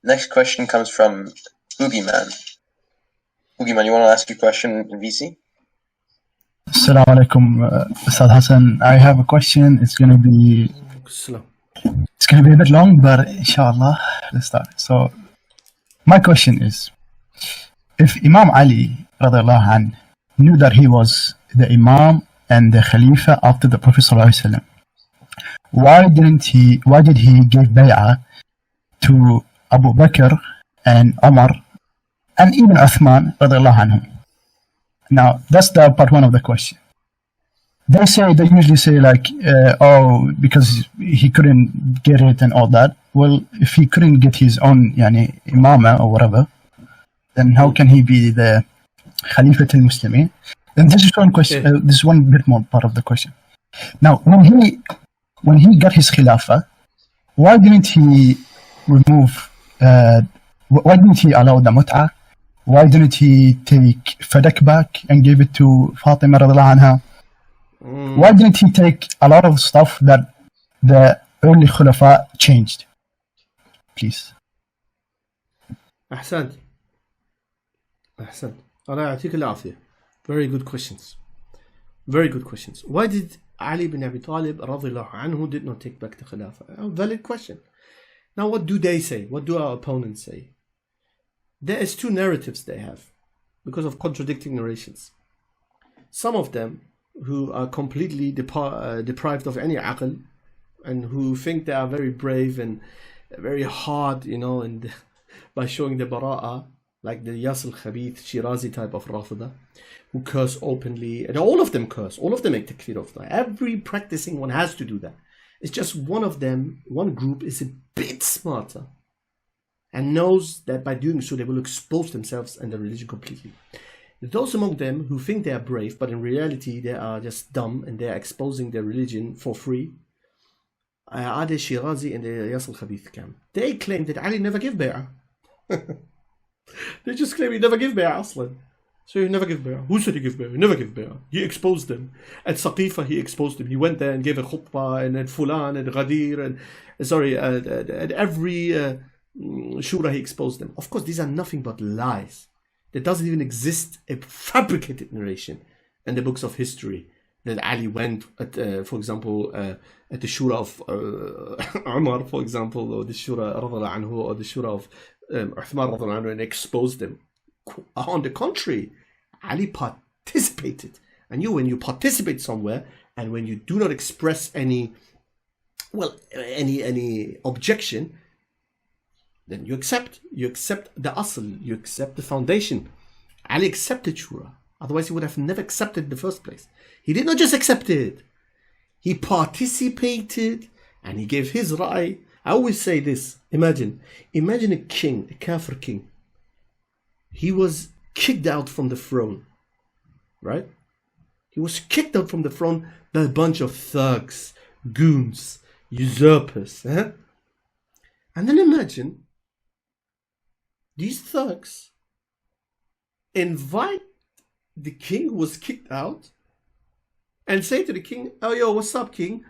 Next question comes from Boogeyman. Boogeyman, you want to ask your question in VC? Assalamu alaikum, Ustad Hassan. I have a question. It's going to be a bit long, but inshallah, let's start. So, my question is, if Imam Ali radiallahu anh, knew that he was the Imam and the Khalifa after the Prophet sallallahu alaihi wasallam, why did he give bay'ah to Abu Bakr and Omar and even Uthman radiallahu anhum? Now, that's the part one of the question. They usually say like, because he couldn't get it and all that. Well, if he couldn't get his own imama or whatever, then how can he be the Khalifat al-Muslimin? Then this is one question. This is one bit more part of the question. Now, when he got his Khilafah, why didn't he remove? Why didn't he allow the mut'ah? Why didn't he take Fadak back and give it to Fatima radiallahu anha? Why didn't he take a lot of stuff that the early Khulafa changed? Please. أحسنت. الله يعطيك العافية. Very good questions. Why did Ali bin Abi Talib radiallahu anhu did not take back the Khilafah? A valid question. Now what do they say? What do our opponents say? There is two narratives they have because of contradicting narrations. Some of them who are completely deprived of any aql and who think they are very brave and very hard, and by showing the bara'ah, like the Yas al-Khabith, Shirazi type of Rafida, who curse openly, and all of them curse, all of them make takfir of that. Every practicing one has to do that. It's just one of them, one group is a bit smarter and knows that by doing so they will expose themselves and their religion completely. Those among them who think they are brave, but in reality they are just dumb and they are exposing their religion for free, are the Shirazi and the Yas al-Khabith camp. They claim that Ali never gave bay'ah. They just claim he never gave bay'ah aslan. So he never gave bay'ah. Who said he gave bay'ah? He never gave bay'ah. He exposed them. At Saqifa he exposed them. He went there and gave a khutbah, and at Fulan and Ghadir and at every Shura he exposed them. Of course, these are nothing but lies. There doesn't even exist a fabricated narration in the books of history that Ali went at, for example, at the Shura of Omar, for example, or the Shura radiallahu anhu, or the Shura of Uthman radiallahu anhu, and exposed them. On the contrary, Ali participated. And when you participate somewhere, and when you do not express any objection, then you accept the asl, you accept the foundation. Ali accepted Shura. Otherwise he would have never accepted it in the first place. He did not just accept it. He participated and he gave his ra'i. I always say this. Imagine a king, a kafir king. He was kicked out from the throne. Right? He was kicked out from the throne by a bunch of thugs, goons, usurpers. And then imagine these thugs invite the king who was kicked out and say to the king, "Oh, yo, what's up, king?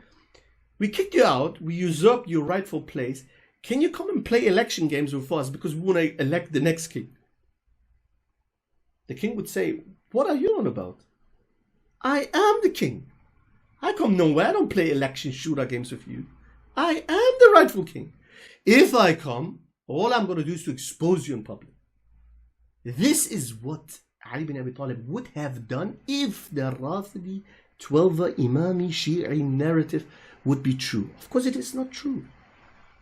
We kicked you out. We usurped your rightful place. Can you come and play election games with us because we want to elect the next king?" The king would say, "What are you on about? I am the king. I come nowhere. I don't play election shooter games with you. I am the rightful king. If I come, all I'm going to do is to expose you in public." This is what Ali bin Abi Talib would have done if the Rafidi 12 Imami Shi'i narrative would be true. Of course, it is not true.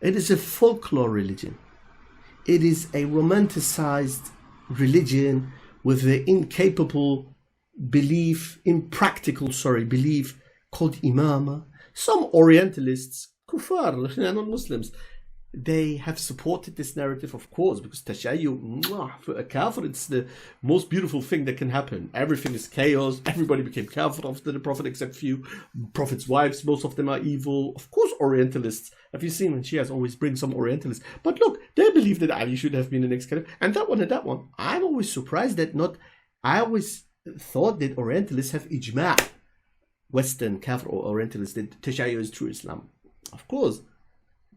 It is a folklore religion. It is a romanticized religion with the impractical belief called Imama. Some Orientalists, kuffar, non-Muslims, they have supported this narrative, of course, because tashayyu, for a kafir, it's the most beautiful thing that can happen. Everything is chaos. Everybody became kafir after the Prophet, except few. Prophet's wives, most of them are evil. Of course, Orientalists. Have you seen when Shias always bring some Orientalists? But look, they believe that Ali should have been the next caliph. And that one. I'm always surprised that I always thought that Orientalists have ijma'. Western kafir or Orientalists, that tashayyu is true Islam. Of course.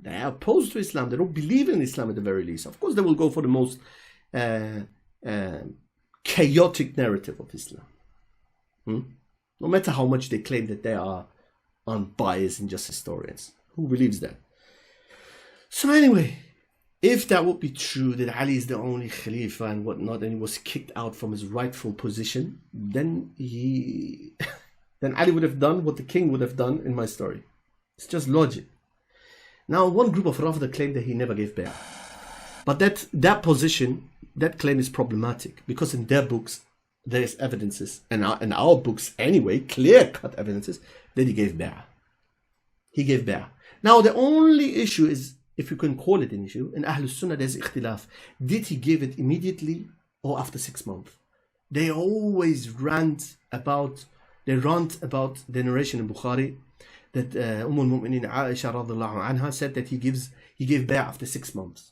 They are opposed to Islam. They don't believe in Islam at the very least. Of course, they will go for the most chaotic narrative of Islam. No matter how much they claim that they are unbiased and just historians. Who believes that? So anyway, if that would be true, that Ali is the only Khalifa and whatnot, and he was kicked out from his rightful position, then Ali would have done what the king would have done in my story. It's just logic. Now, one group of Rafida claimed that he never gave bay'ah. But that position, that claim is problematic, because in their books, there's evidences, and in our books anyway, clear-cut evidences, that he gave bay'ah. He gave bay'ah. Now, the only issue is, if you can call it an issue, in Ahlul Sunnah there's ikhtilaf. Did he give it immediately or after 6 months? They always rant about the narration in Bukhari that al-Mu'minin Aisha radhiallahu anha said that he gave bay'ah after 6 months.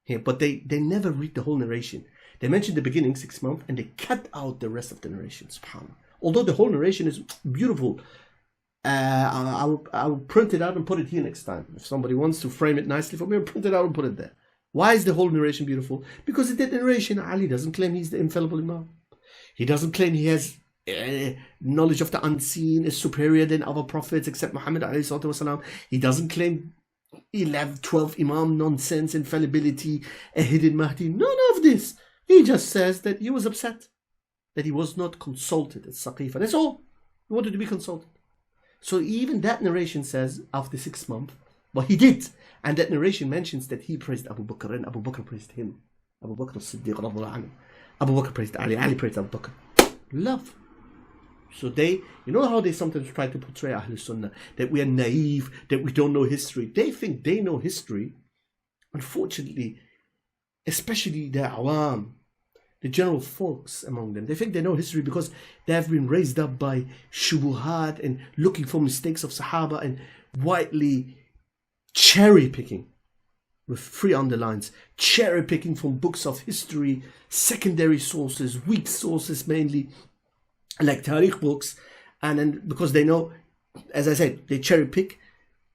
Yeah, but they never read the whole narration. They mentioned the beginning, 6 months, and they cut out the rest of the narration. SubhanAllah. Although the whole narration is beautiful. I will print it out and put it here next time. If somebody wants to frame it nicely for me, I'll print it out and put it there. Why is the whole narration beautiful? Because in that narration, Ali doesn't claim he's the infallible imam. He doesn't claim he has knowledge of the unseen, is superior than other prophets except Muhammad alayhi wasalam. He doesn't claim 11, 12 imam nonsense, infallibility, a hidden Mahdi. None of this. He just says that he was upset that he was not consulted at Saqifa. That's all. He wanted to be consulted. So even that narration says after 6 months, but he did. And that narration mentions that he praised Abu Bakr and Abu Bakr praised him. Abu Bakr as-Siddiq radhiallahu anhu. Abu Bakr praised Ali, Ali praised Abu Bakr. Love. So you know how they sometimes try to portray Ahlul Sunnah, that we are naive, that we don't know history. They think they know history. Unfortunately, especially the awam, the general folks among them, they think they know history because they have been raised up by shubuhat and looking for mistakes of Sahaba and widely cherry picking, with 3 underlines, cherry picking from books of history, secondary sources, weak sources mainly, like Tariq books, and then because they know, as I said, they cherry pick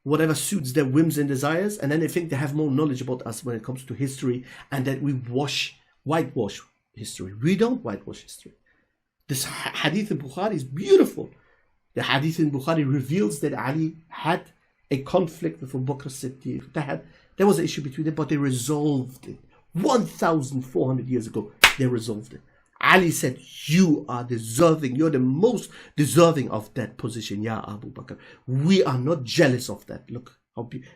whatever suits their whims and desires, and then they think they have more knowledge about us when it comes to history, and that we whitewash history. We don't whitewash history. This hadith in Bukhari is beautiful. The hadith in Bukhari reveals that Ali had a conflict with Abu Bakr as-Siddiq. There was an issue between them, but they resolved it. 1,400 years ago, they resolved it. Ali said, you are deserving, you're the most deserving of that position, Ya Abu Bakr. We are not jealous of that. Look,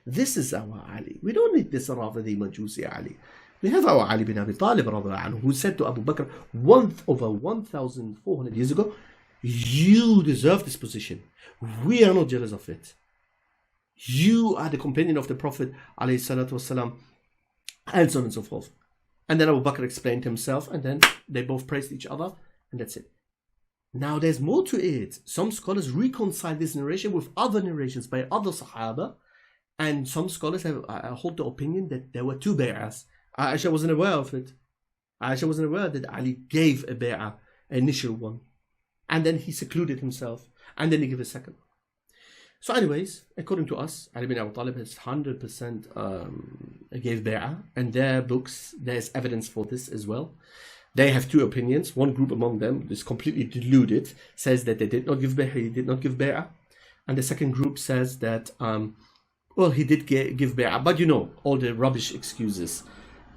this is our Ali. We don't need this Rafidi Majusi Ali. We have our Ali bin Abi Talib anhu, who said to Abu Bakr over 1,400 years ago, you deserve this position. We are not jealous of it. You are the companion of the Prophet alayhi salatu wasalam, and so on and so forth. And then Abu Bakr explained himself, and then they both praised each other, and that's it. Now there's more to it. Some scholars reconcile this narration with other narrations by other Sahaba, and some scholars hold the opinion that there were 2 bay'ahs. Aisha wasn't aware of it. Aisha wasn't aware that Ali gave a bay'ah, an initial one, and then he secluded himself, and then he gave a second. So anyways, according to us, Ali bin Abi Talib has 100% gave bay'ah, and their books, there's evidence for this as well. They have 2 opinions. One group among them is completely deluded, says that they did not give bay'ah, he did not give bay'ah. And the second group says that, well, he did give bay'ah, but you know, all the rubbish excuses.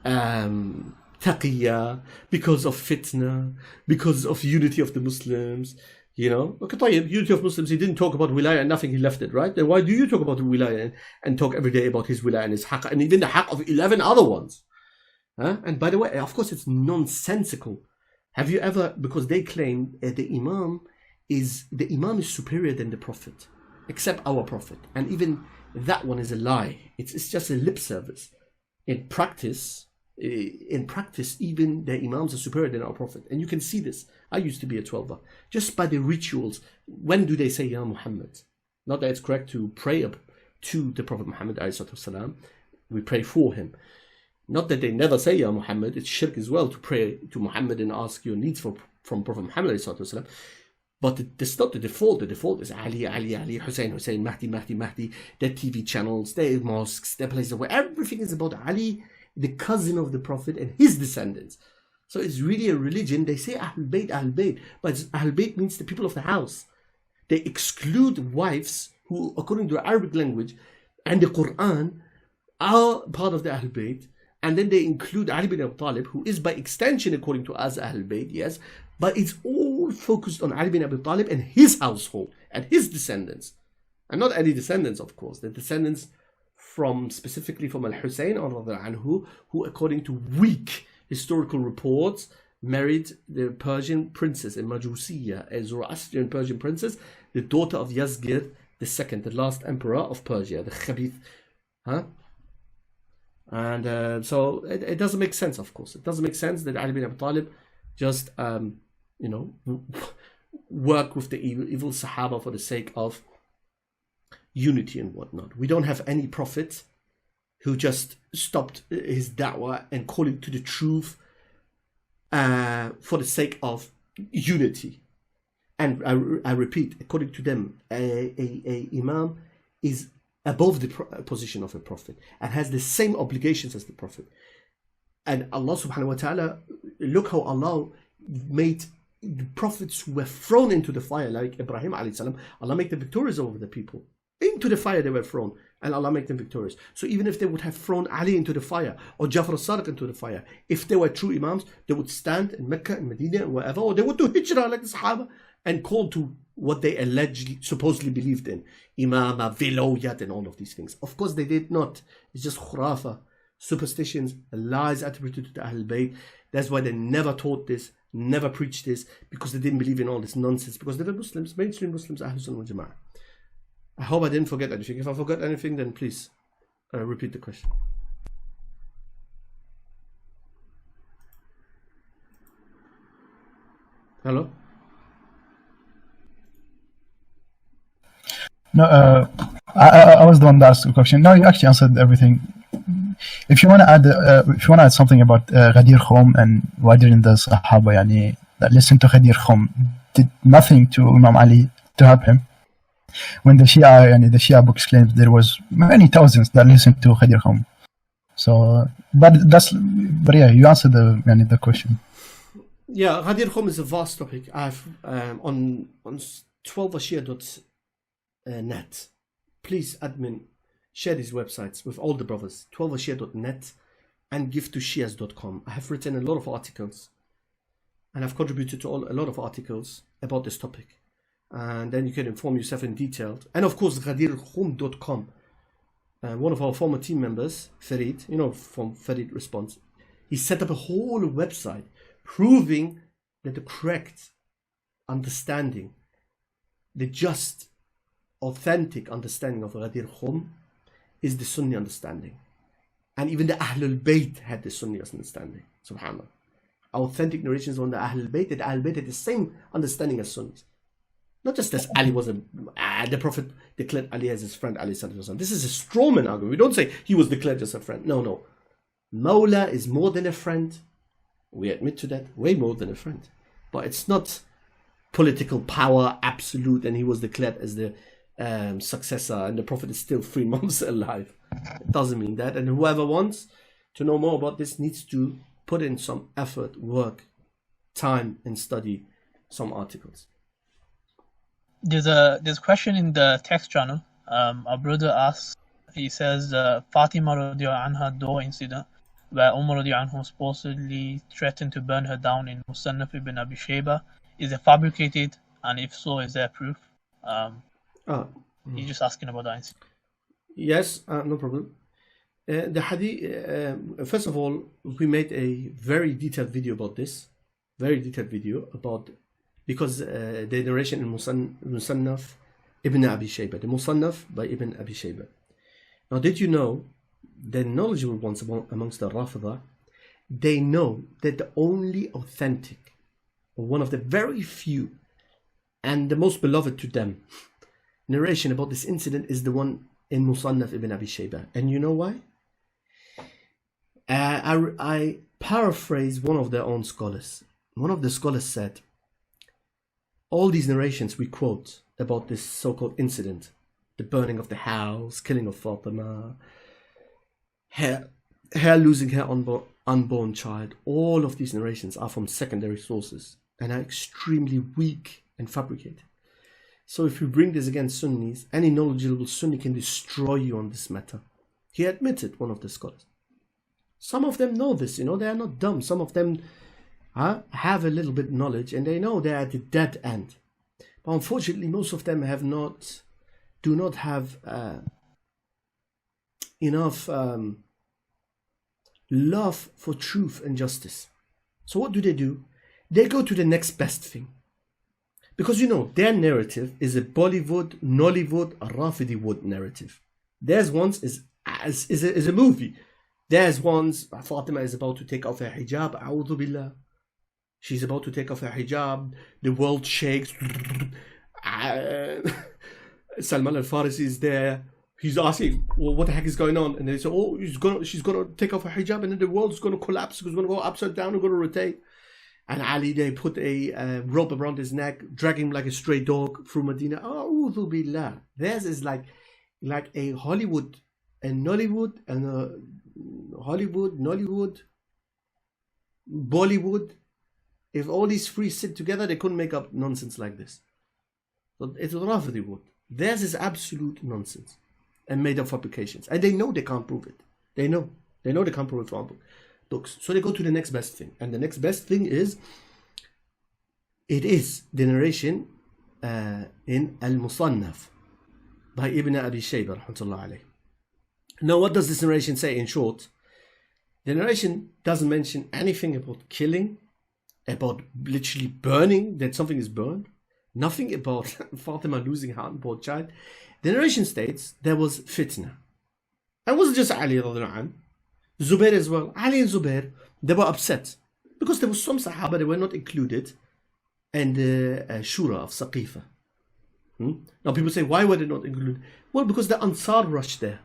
Taqiyya, because of fitna, because of unity of the Muslims. You know, okay, unity of Muslims, he didn't talk about wilayah and nothing, he left it, right? Then why do you talk about wilayah and talk every day about his wilayah and his haqq, and even the haqq of 11 other ones? And by the way, of course, it's nonsensical. Have you ever, because they claim the imam is superior than the Prophet, except our Prophet. And even that one is a lie. It's just a lip service. In practice, even the imams are superior than our Prophet. And you can see this. I used to be a 12er. Just by the rituals. When do they say, Ya Muhammad? Not that it's correct to pray up to the Prophet Muhammad ﷺ. We pray for him. Not that they never say, Ya Muhammad. It's shirk as well to pray to Muhammad and ask your needs from Prophet Muhammad ﷺ. But that's not the default. The default is Ali, Ali, Ali, Hussein, Hussein, Mahdi, Mahdi, Mahdi. Their TV channels, their mosques, their places where everything is about Ali, the cousin of the Prophet and his descendants. So it's really a religion. They say Ahlul Bayt, but Ahlul Bayt means the people of the house. They exclude wives who, according to the Arabic language and the Quran, are part of the Ahlul Bayt. And then they include Ali bin Abi Talib, who is by extension, according to us, Ahlul Bayt, yes. But it's all focused on Ali bin Abi Talib and his household and his descendants. And not any descendants, of course. The descendants specifically from Al-Hussein, anhu, who, according to weak historical reports, married the Persian princess, a Majusiya, a Zoroastrian Persian princess, the daughter of Yazgir II, the last emperor of Persia, the Khabith. And so it doesn't make sense, of course. It doesn't make sense that Ali bin Abi Talib just, work with the evil Sahaba for the sake of unity and whatnot. We don't have any prophet who just stopped his da'wah and calling to the truth for the sake of unity. And I repeat, according to them, a imam is above the position of a prophet and has the same obligations as the prophet. And Allah subhanahu wa ta'ala, look how Allah made the prophets who were thrown into the fire, like Ibrahim alayhi salam. Allah made them victorious over the people. Into the fire they were thrown, and Allah made them victorious. So even if they would have thrown Ali into the fire or Jafar al-Sadiq into the fire, if they were true imams, they would stand in Mecca and Medina and wherever, or they would do hijrah like the Sahaba and call to what they allegedly, supposedly believed in, imama, wilayat, and all of these things. Of course they did not. It's just khurafa, superstitions, lies attributed to the Ahlul Bayt. That's why they never taught this, never preached this, because they didn't believe in all this nonsense, because they were Muslims, mainstream Muslims, Ahlul Sunnah wal Jama'ah. I hope I didn't forget anything. If I forgot anything, then please repeat the question. Hello? No, I was the one that asked the question. No, you actually answered everything. If you want to add, something about Ghadir Khum and why didn't the Sahaba that listened to Ghadir Khum did nothing to Imam Ali to help him? When the Shia books claims there was many thousands that listened to Ghadir Khum. So, but yeah, you answered the question. Yeah, Ghadir Khum is a vast topic. I've on 12ashia.net. Please, admin, share these websites with all the brothers. 12ashia.net and give2shias.com. I have written a lot of articles, and I've contributed to a lot of articles about this topic. And then you can inform yourself in detail. And of course, ghadirkhum.com. One of our former team members, Farid, from Farid Response, he set up a whole website proving that the correct understanding, the just, authentic understanding of Ghadir Khum is the Sunni understanding. And even the Ahlul Bayt had the Sunni understanding. Subhanallah. Authentic narrations on the Ahlul Bayt, that Ahlul Bayt had the same understanding as Sunnis. Not just as Ali was the Prophet declared Ali as his friend, this is a strawman argument. We don't say he was declared as a friend. No. Mawla is more than a friend. We admit to that, way more than a friend. But it's not political power, absolute, and he was declared as the successor, and the Prophet is still 3 months alive. It doesn't mean that. And whoever wants to know more about this needs to put in some effort, work, time, and study some articles. There's a question in the text channel. Our brother asks, he says, Fatima radiallahu anha door incident where Omar radiallahu anhu supposedly threatened to burn her down in Musannaf ibn Abi Shayba. Is it fabricated? And if so, is there proof? He's just asking about that incident. Yes, no problem. The hadith, first of all, we made a very detailed video about this. Because the narration in Musannaf Ibn Abi Shayba, the Musannaf by Ibn Abi Shayba. Now, did you know, the knowledgeable ones amongst the Rafidah, they know that the only authentic, or one of the very few, and the most beloved to them, narration about this incident is the one in Musannaf Ibn Abi Shayba. And you know why? I paraphrase one of their own scholars. One of the scholars said, all these narrations we quote about this so-called incident, the burning of the house, killing of Fatima, her losing her unborn child, all of these narrations are from secondary sources and are extremely weak and fabricated. So if you bring this against Sunnis, any knowledgeable Sunni can destroy you on this matter. He admitted, one of the scholars. Some of them know this, they are not dumb. Some of them have a little bit knowledge and they know they are at the dead end. But unfortunately, most of them do not have enough love for truth and justice. So what do? They go to the next best thing. Because their narrative is a Bollywood, Nollywood, Rafidi-wood narrative. Theirs once is a movie. There's ones, Fatima is about to take off her hijab, a'udhu billah. She's about to take off her hijab, the world shakes. Salman al-Farisi is there. He's asking, well, what the heck is going on? And they say, oh, she's gonna take off her hijab and then the world's gonna collapse, it's gonna go upside down, it's gonna rotate. And Ali, they put a rope around his neck, dragging him like a stray dog through Medina. A'udhu billah. Theirs is like a Hollywood and Nollywood and a Hollywood, Nollywood, Bollywood. If all these three sit together, they couldn't make up nonsense like this. So it's Rafidi wood. Theirs is absolute nonsense and made up fabrications. And they know they can't prove it. They know they can't prove it from books. So they go to the next best thing. And the next best thing is, it is the narration in Al-Musannaf by Ibn Abi Shayba, rahmatullah alayh. Now, what does this narration say in short? The narration doesn't mention anything about killing, about literally burning, that something is burned. Nothing about Fatima losing her unborn child. The narration states there was fitna. And it wasn't just Ali radiallahu anhu. Zubair as well. Ali and Zubair, they were upset because there was some Sahaba that were not included in the Shura of Saqifa. Now people say, why were they not included? Well, because the Ansar rushed there.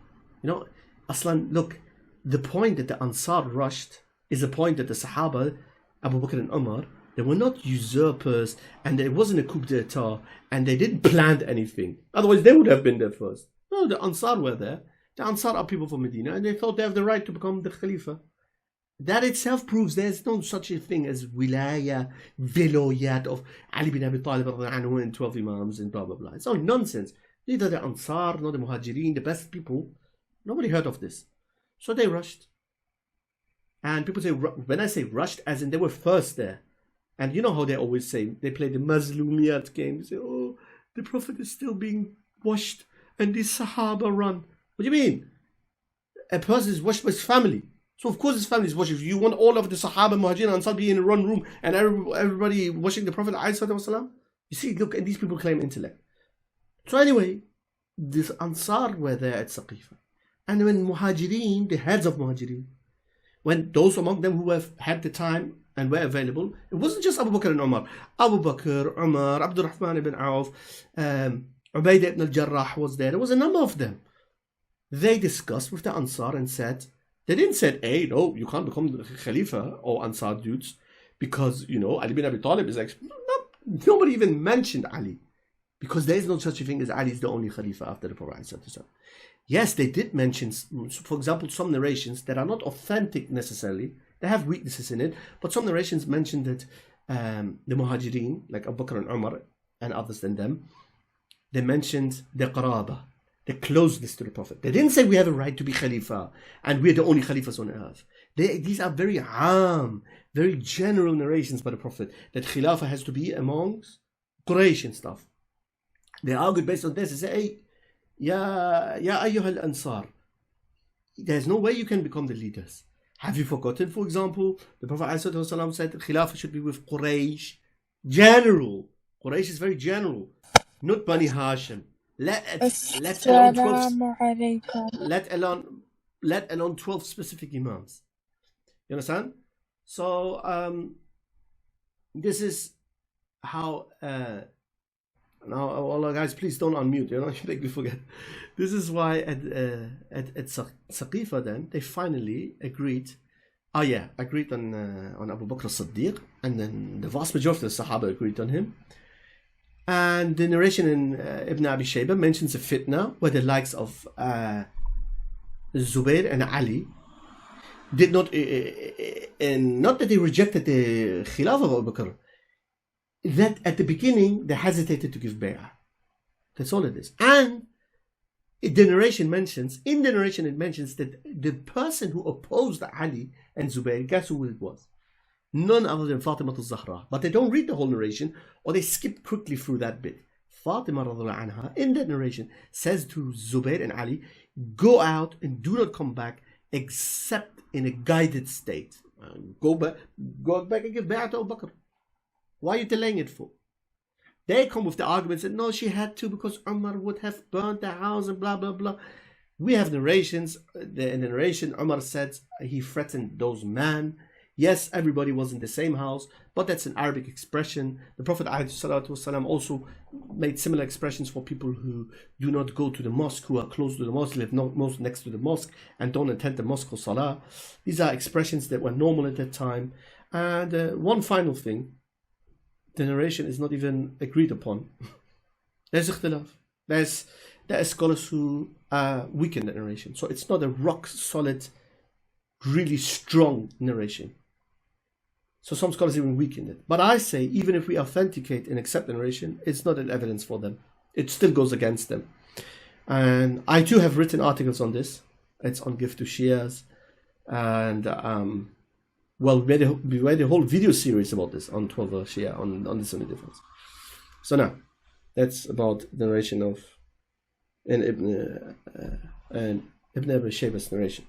Aslan, look, the point that the Ansar rushed is the point that the Sahaba, Abu Bakr and Omar, they were not usurpers and it wasn't a coup d'etat and they didn't plan anything. Otherwise, they would have been there first. No, the Ansar were there. The Ansar are people from Medina and they thought they have the right to become the Khalifa. That itself proves there's no such a thing as wilaya, vilayat of Ali bin Abi Talib and 12 imams and blah blah blah. It's all nonsense. Neither the Ansar nor the Muhajirin, the best people, nobody heard of this. So they rushed. And people say, when I say rushed, as in they were first there. And you know how they always say, they play the Mazlumiyat game. They say, oh, the Prophet is still being washed and the Sahaba run. What do you mean? A person is washed by his family. So of course his family is washed. If you want all of the Sahaba, Muhajirin and Ansar be in one room and everybody washing the Prophet, you see, look, and these people claim intellect. So anyway, this Ansar were there at Saqifa. And when Muhajirin, the heads of Muhajirin, when those among them who have had the time and were available, it wasn't just Abu Bakr and Omar. Abu Bakr, Umar, Abdul Rahman ibn Auf, Ubaidah ibn al-Jarrah was there. There was a number of them. They discussed with the Ansar and said, they didn't say, hey, no, you can't become the Khalifa or Ansar dudes because, Ali bin Abi Talib is actually... Nobody even mentioned Ali because there is no such a thing as Ali is the only Khalifa after the Prophet. Yes, they did mention, for example, some narrations that are not authentic necessarily. They have weaknesses in it, but some narrations mentioned that the Muhajirin, like Abu Bakr and Umar and others than them, they mentioned the Qaraba, the closeness to the Prophet. They didn't say we have a right to be Khalifa and we're the only Khalifas on earth. These are very very general narrations by the Prophet that Khilafah has to be amongst Quraysh and stuff. They argued based on this. They say, hey, Ya ayyuha al-Ansar, there's no way you can become the leaders. Have you forgotten, for example, the Prophet ﷺ said that Khilafah should be with Quraysh. General. Quraysh is very general. Not Bani Hashim. Let alone 12 specific imams. You understand? So this is how now, Allah guys, please don't unmute. You make me forget. This is why at Saqifa then they finally agreed. Agreed on Abu Bakr as-Siddiq, and then the vast majority of the Sahaba agreed on him. And the narration in Ibn Abi Shayba mentions a fitna where the likes of Zubair and Ali did not, and not that they rejected the Khilafah of Abu Bakr, that at the beginning they hesitated to give bay'ah. That's all it is. And the narration mentions, that the person who opposed Ali and Zubair, guess who it was? None other than Fatima al-Zahra. But they don't read the whole narration, or they skip quickly through that bit. Fatima radiallahu anha, in that narration, says to Zubair and Ali, go out and do not come back except in a guided state. Go back and give bay'ah to Abu Bakr. Why are you delaying it for? They come with the arguments that no, she had to because Umar would have burnt the house and blah, blah, blah. We have narrations. In the narration, Umar said he threatened those men. Yes, everybody was in the same house, but that's an Arabic expression. The Prophet ﷺ also made similar expressions for people who do not go to the mosque, who are close to the mosque, live most next to the mosque, and don't attend the mosque for salah. These are expressions that were normal at that time. And one final thing, the narration is not even agreed upon. There's ikhtilaf. There are scholars who weaken the narration. So it's not a rock solid, really strong narration. So some scholars even weaken it. But I say, even if we authenticate and accept the narration, it's not an evidence for them. It still goes against them. And I too have written articles on this. It's on Gift to Shias. And well, we made a whole video series about this on 12 Shia, on the Sunni difference. So now, that's about the narration of Ibn Abi Shayba's narration.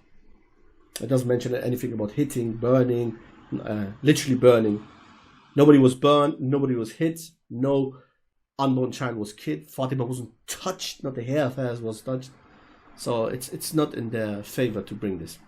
It doesn't mention anything about hitting, burning, literally burning. Nobody was burned, nobody was hit, no unborn child was killed. Fatima wasn't touched, not the hair of hers was touched. So it's not in their favor to bring this.